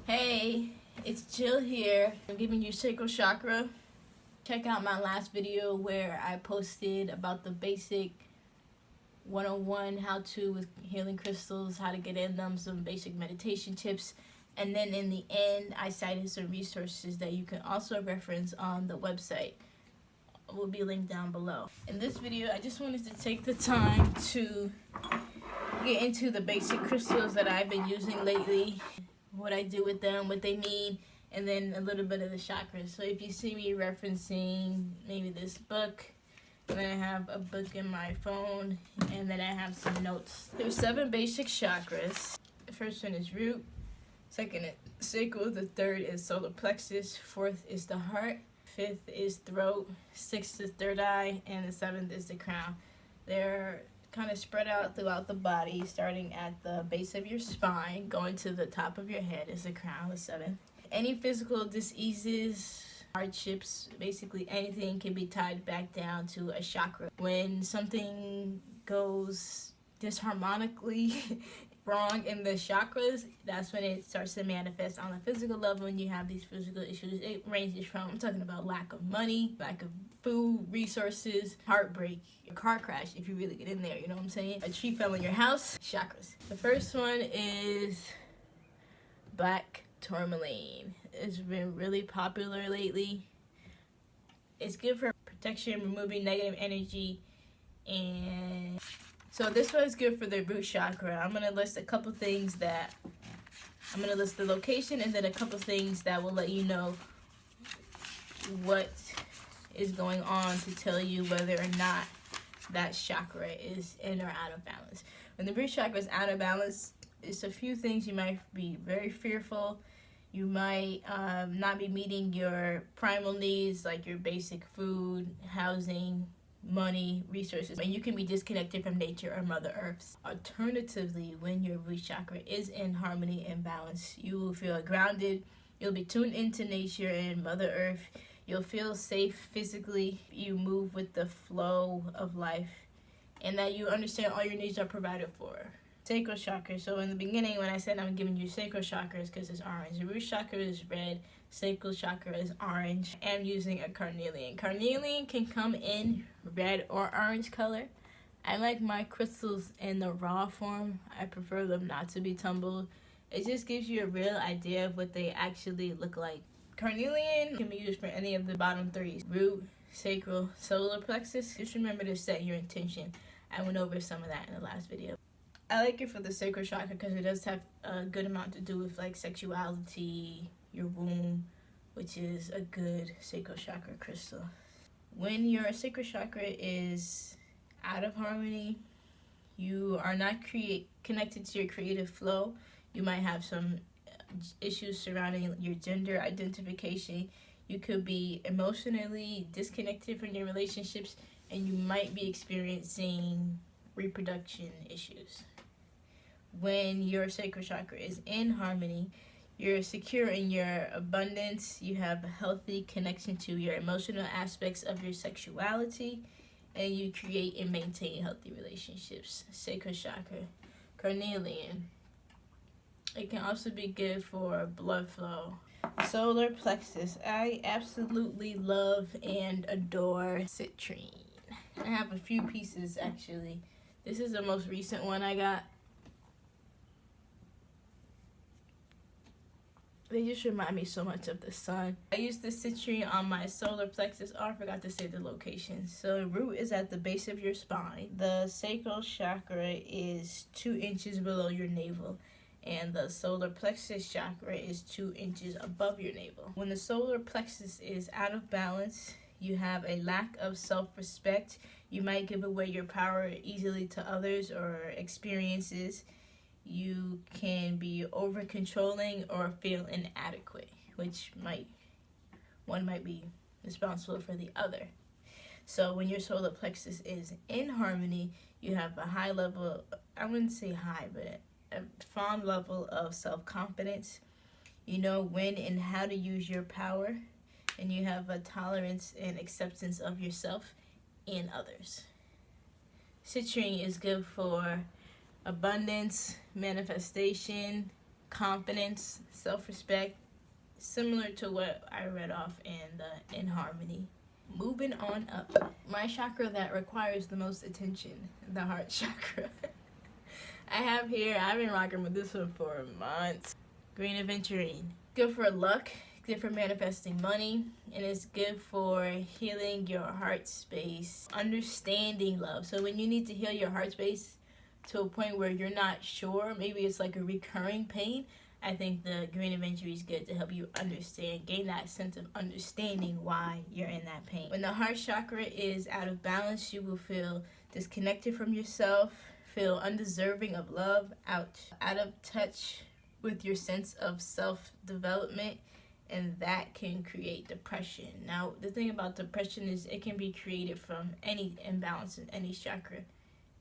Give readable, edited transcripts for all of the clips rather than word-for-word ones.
Hey, it's Jill here. I'm giving you sacral chakra. Check out my last video where I posted about the basic 101 how-to with healing crystals, how to get in them, some basic meditation tips. And then in the end, I cited some resources that you can also reference on the website. Will be linked down below. In this video, I just wanted to take the time to get into the basic crystals that I've been using lately, what I do with them, what they mean, and then a little bit of the chakras. So if you see me referencing maybe this book, then I have a book in my phone, and then I have some notes. There's 7 basic chakras. The first one is root, second is sacral, the third is solar plexus, fourth is the heart, fifth is throat, sixth is third eye, and the seventh is the crown. They're kind of spread out throughout the body, starting at the base of your spine, going to the top of your head is the crown, the seventh. Any physical diseases, hardships, basically anything can be tied back down to a chakra. When something goes disharmonically wrong in the chakras, that's when it starts to manifest on a physical level, and you have these physical issues. It ranges from, I'm talking about lack of money, lack of food, resources, heartbreak, a car crash if you really get in there, you know what I'm saying? A tree fell in your house, chakras. The first one is black tourmaline. It's been really popular lately. It's good for protection, removing negative energy, and so this one is good for the root chakra. I'm going to list a couple things that, I'm going to list the location and then a couple things that will let you know what is going on to tell you whether or not that chakra is in or out of balance. When the root chakra is out of balance, it's a few things. You might be very fearful. You might not be meeting your primal needs like your basic food, housing, money, resources, and you can be disconnected from nature or Mother Earth. Alternatively, when your root chakra is in harmony and balance, you will feel grounded, you'll be tuned into nature and Mother Earth, you'll feel safe physically, you move with the flow of life, and that you understand all your needs are provided for. Sacral chakra. So in the beginning when I said I'm giving you sacral chakras because it's orange, the root chakra is red, sacral chakra is orange. I'm using a carnelian. Carnelian can come in red or orange color. I like my crystals in the raw form. I prefer them not to be tumbled. It just gives you a real idea of what they actually look like. Carnelian can be used for any of the bottom 3. Root, sacral, solar plexus. Just remember to set your intention. I went over some of that in the last video. I like it for the sacral chakra because it does have a good amount to do with like sexuality, your womb, which is a good sacral chakra crystal. When your sacral chakra is out of harmony, you are not connected to your creative flow. You might have some issues surrounding your gender identification. You could be emotionally disconnected from your relationships, and you might be experiencing reproduction issues. When your sacral chakra is in harmony, you're secure in your abundance, you have a healthy connection to your emotional aspects of your sexuality, and you create and maintain healthy relationships. Sacral chakra, carnelian. It can also be good for blood flow. Solar plexus. I absolutely love and adore citrine. I have a few pieces actually. This is the most recent one I got. They just remind me so much of the sun. I use the citrine on my solar plexus. Oh, I forgot to say the location. So root is at the base of your spine. The sacral chakra is 2 inches below your navel. And the solar plexus chakra is 2 inches above your navel. When the solar plexus is out of balance, you have a lack of self-respect. You might give away your power easily to others or experiences. You can be over-controlling or feel inadequate, which one might be responsible for the other. So when your solar plexus is in harmony, you have a high level, I wouldn't say high, but a fond level of self-confidence. You know when and how to use your power, and you have a tolerance and acceptance of yourself and others. Citrine is good for abundance, manifestation, confidence, self-respect, similar to what I read off in the In Harmony. Moving on up, my chakra that requires the most attention, the heart chakra. I've been rocking with this one for months. Green Aventurine. Good for luck, good for manifesting money, and it's good for healing your heart space, understanding love. So when you need to heal your heart space to a point where you're not sure, maybe it's like a recurring pain, I think the Green Aventurine is good to help you understand, gain that sense of understanding why you're in that pain. When the heart chakra is out of balance, you will feel disconnected from yourself, feel undeserving of love, out of touch with your sense of self-development, and that can create depression. Now, the thing about depression is it can be created from any imbalance in any chakra.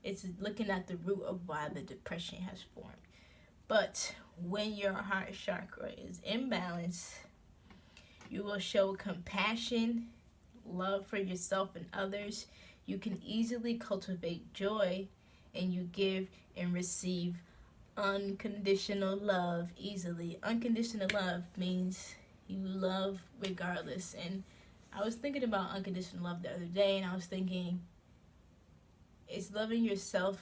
It's looking at the root of why the depression has formed. But when your heart chakra is imbalanced, you will show compassion, love for yourself and others. You can easily cultivate joy, and you give and receive unconditional love easily. Unconditional love means you love regardless. And I was thinking about unconditional love the other day, and I was thinking it's loving yourself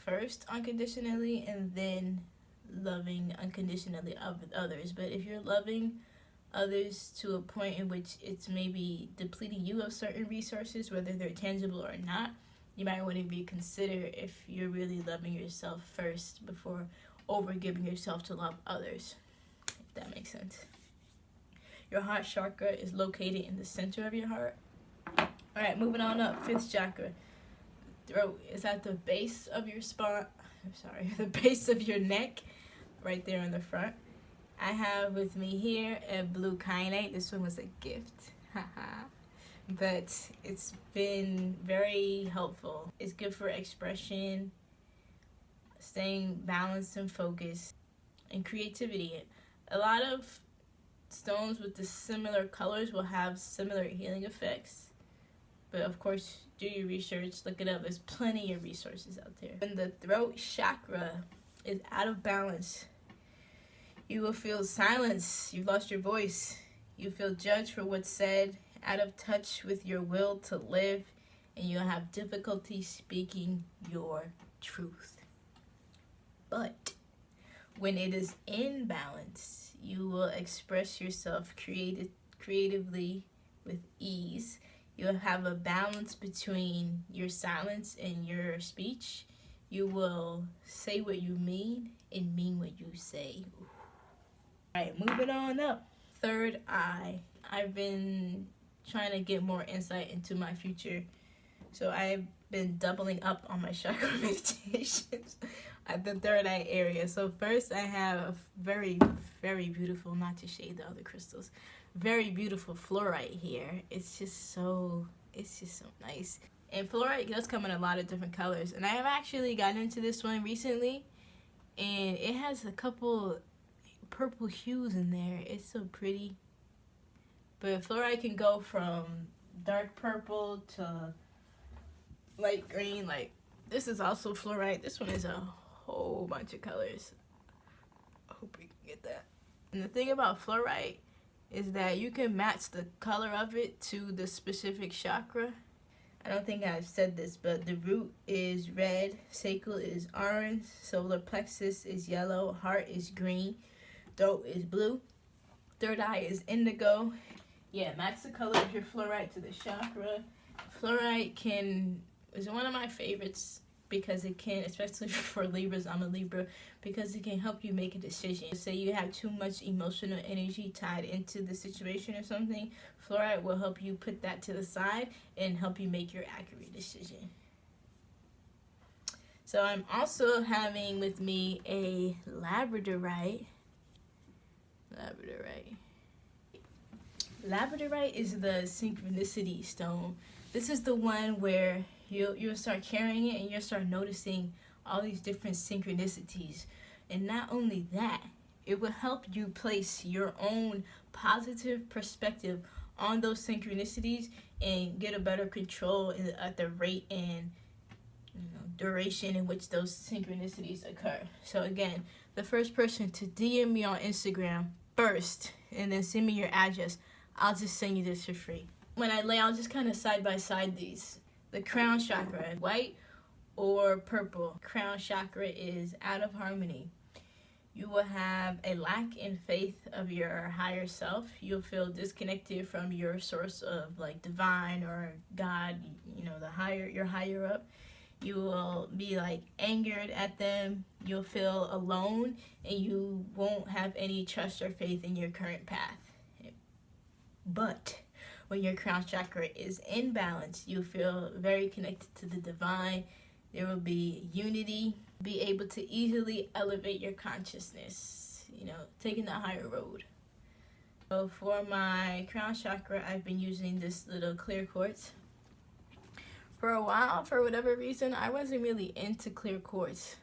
first unconditionally, and then loving unconditionally of others. But if you're loving others to a point in which it's maybe depleting you of certain resources, whether they're tangible or not, you might want to reconsider if you're really loving yourself first before over-giving yourself to love others, if that makes sense. Your heart chakra is located in the center of your heart. All right, moving on up, 5th chakra. Throat is at the base of your spine. The base of your neck, right there in the front. I have with me here a blue kyanite. This one was a gift. But it's been very helpful. It's good for expression, staying balanced and focused, and creativity. A lot of stones with the similar colors will have similar healing effects. But of course, do your research, look it up. There's plenty of resources out there. When the throat chakra is out of balance, you will feel silence. You've lost your voice. You feel judged for what's said, out of touch with your will to live, and you'll have difficulty speaking your truth. But when it is in balance, you will express yourself creatively with ease. You'll have a balance between your silence and your speech. You will say what you mean and mean what you say. All right, moving on up. 3rd eye. I've been trying to get more insight into my future, so I've been doubling up on my chakra meditations at the 3rd eye area. So first, I have a very, very beautiful, not to shade the other crystals, very beautiful fluorite here. It's just so nice. And fluorite does come in a lot of different colors, and I have actually gotten into this one recently, and it has a couple purple hues in there. It's so pretty. But fluorite can go from dark purple to light green. Like, this is also fluorite. This one is a whole bunch of colors. I hope we can get that. And the thing about fluorite is that you can match the color of it to the specific chakra. I don't think I've said this, but the root is red, sacral is orange, solar plexus is yellow, heart is green, throat is blue, 3rd eye is indigo. Yeah, match the color of your fluorite to the chakra. Fluorite is one of my favorites because it can, especially for Libras, I'm a Libra, because it can help you make a decision. Say you have too much emotional energy tied into the situation or something, fluorite will help you put that to the side and help you make your accurate decision. So I'm also having with me a labradorite. Labradorite is the synchronicity stone. This is the one where you'll start carrying it and you'll start noticing all these different synchronicities. And not only that, it will help you place your own positive perspective on those synchronicities and get a better control at the rate and duration in which those synchronicities occur. So again, the first person to DM me on Instagram first and then send me your address, I'll just send you this for free. When I lay, I'll just kind of side by side these. The crown chakra, white or purple. Crown chakra is out of harmony. You will have a lack in faith of your higher self. You'll feel disconnected from your source of like divine or God, you know, your higher up. You will be like angered at them. You'll feel alone, and you won't have any trust or faith in your current path. But when your crown chakra is in balance, you'll feel very connected to the divine. There will be unity, be able to easily elevate your consciousness, you know, taking the higher road. So for my crown chakra, I've been using this little clear quartz. For a while, for whatever reason, I wasn't really into clear quartz.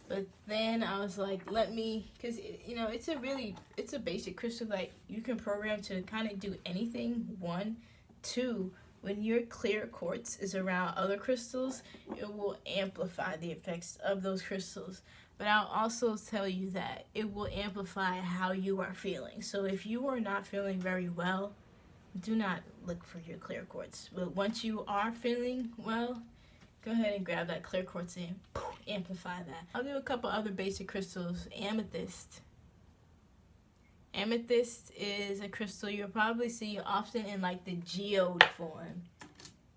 But then I was like, because, you know, it's a basic crystal that you can program to kind of do anything. 1, 2, when your clear quartz is around other crystals, it will amplify the effects of those crystals. But I'll also tell you that it will amplify how you are feeling. So if you are not feeling very well, do not look for your clear quartz. But once you are feeling well, go ahead and grab that clear quartz and amplify that. I'll do a couple other basic crystals. Amethyst. Amethyst is a crystal you'll probably see often in like the geode form.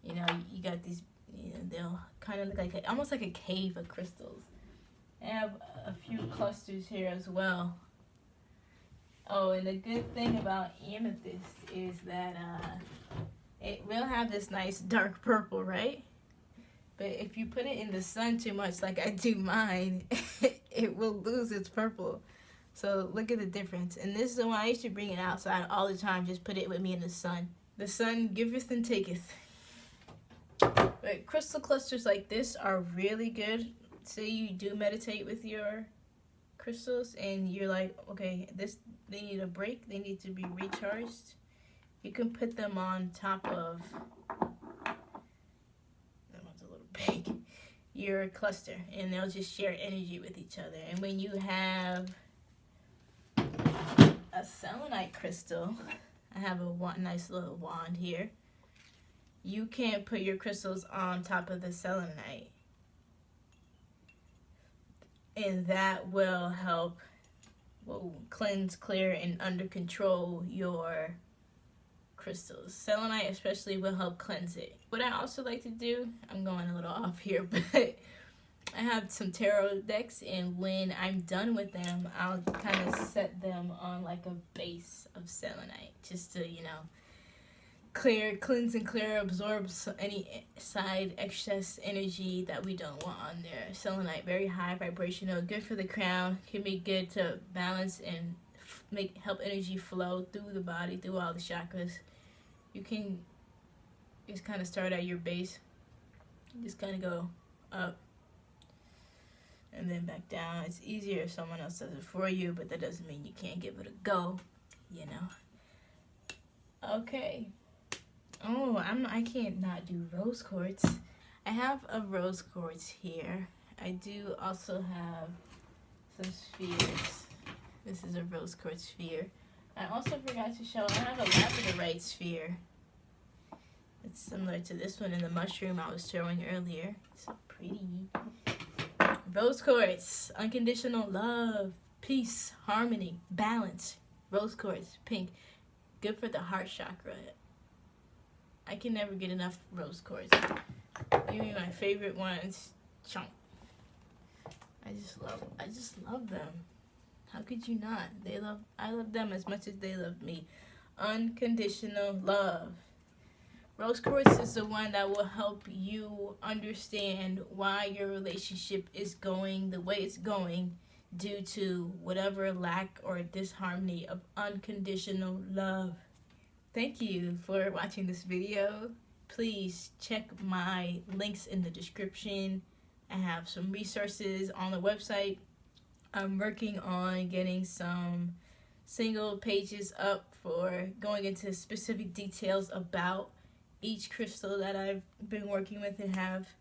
You know, you got these, you know, they'll kind of look like almost like a cave of crystals. I have a few clusters here as well. Oh, and the good thing about amethyst is that it will have this nice dark purple, right? But if you put it in the sun too much, like I do mine, it will lose its purple. So look at the difference. And this is the one I used to bring it outside all the time. Just put it with me in the sun. The sun giveth and taketh. But crystal clusters like this are really good. Say you do meditate with your crystals and you're like, okay, they need a break. They need to be recharged. You can put them on top of, that one's a little big, your cluster, and they'll just share energy with each other. And when you have a selenite crystal, I have a nice little wand here. You can put your crystals on top of the selenite, and that will help cleanse, clear, and under control your crystals. Selenite especially will help cleanse it. What I also like to do, I'm going a little off here, but I have some tarot decks, and when I'm done with them, I'll kind of set them on like a base of selenite just to, you know, cleanse and clear, absorbs any side excess energy that we don't want on there. Selenite, very high vibrational, good for the crown, can be good to balance and help energy flow through the body, through all the chakras. You can just kind of start at your base, just kind of go up and then back down. It's easier if someone else does it for you, but that doesn't mean you can't give it a go, you know. Okay. Oh, I can't not do rose quartz. I have a rose quartz here. I do also have some spheres. This is a rose quartz sphere. I also forgot to show, I have a labradorite sphere. It's similar to this one in the mushroom I was showing earlier. It's so pretty. Rose quartz, unconditional love, peace, harmony, balance. Rose quartz, pink, good for the heart chakra. I can never get enough rose quartz. Even my favorite ones, chunk. I just love them. How could you not? I love them as much as they love me. Unconditional love. Rose quartz is the one that will help you understand why your relationship is going the way it's going due to whatever lack or disharmony of unconditional love. Thank you for watching this video. Please check my links in the description. I have some resources on the website. I'm working on getting some single pages up for going into specific details about each crystal that I've been working with and have